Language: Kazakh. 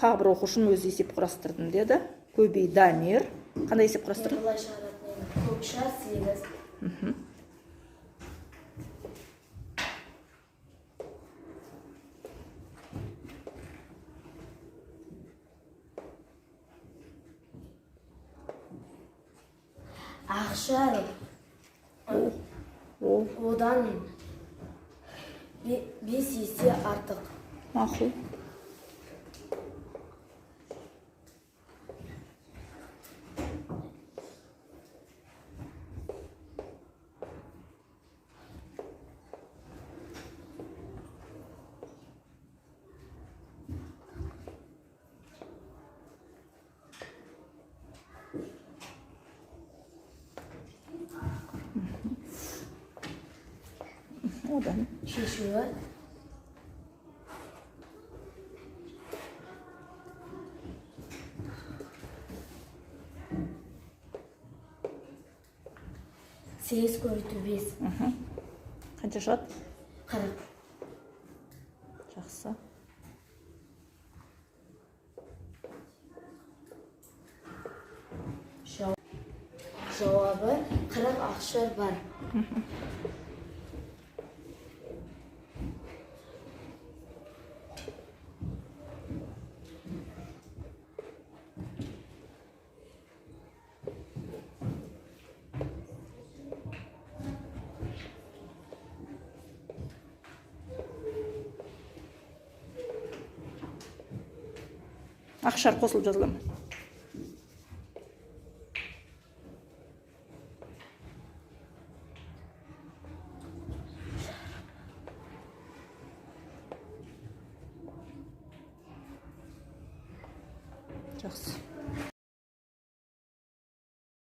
тағы бір оқушым өз есеп құрастырдым деді. Көбей Дамир. Қандай есеп құрастырдың? Былай шығаратын едім. Көкша 8. Ақшар одан 5 есе артық. Мақұл. Одан Шешуі сегіз көбейту 5. қанша шығады? 40. Жақсы. Жауабы 40 ақшар бар. Ақшар қосылып жазыламын. Жақсы.